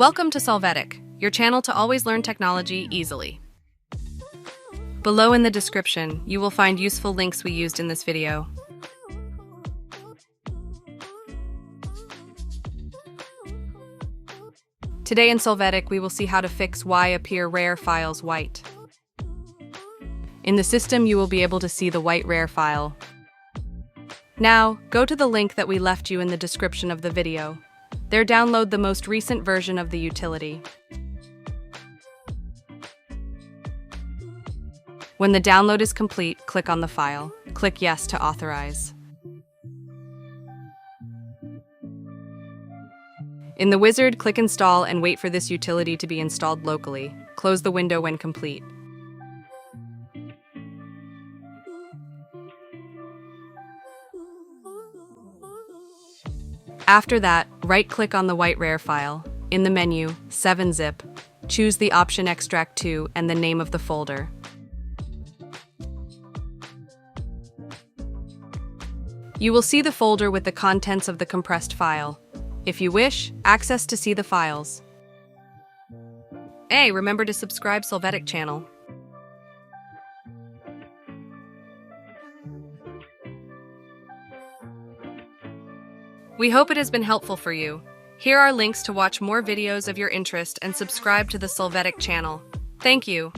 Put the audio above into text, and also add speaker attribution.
Speaker 1: Welcome to Solvetic, your channel to always learn technology easily. Below in the description, you will find useful links we used in this video. Today in Solvetic, we will see how to fix why appear RAR files white. In the system, you will be able to see the white RAR file. Now, go to the link that we left you in the description of the video. There, download the most recent version of the utility. When the download is complete, click on the file. Click Yes to authorize. In the wizard, click Install and wait for this utility to be installed locally. Close the window when complete. After that, right-click on the white RAR file. In the menu, 7-zip, choose the option Extract to and the name of the folder. You will see the folder with the contents of the compressed file. If you wish, access to see the files. Hey, remember to subscribe Solvetic channel. We hope it has been helpful for you. Here are links to watch more videos of your interest and subscribe to the Solvetic channel. Thank you.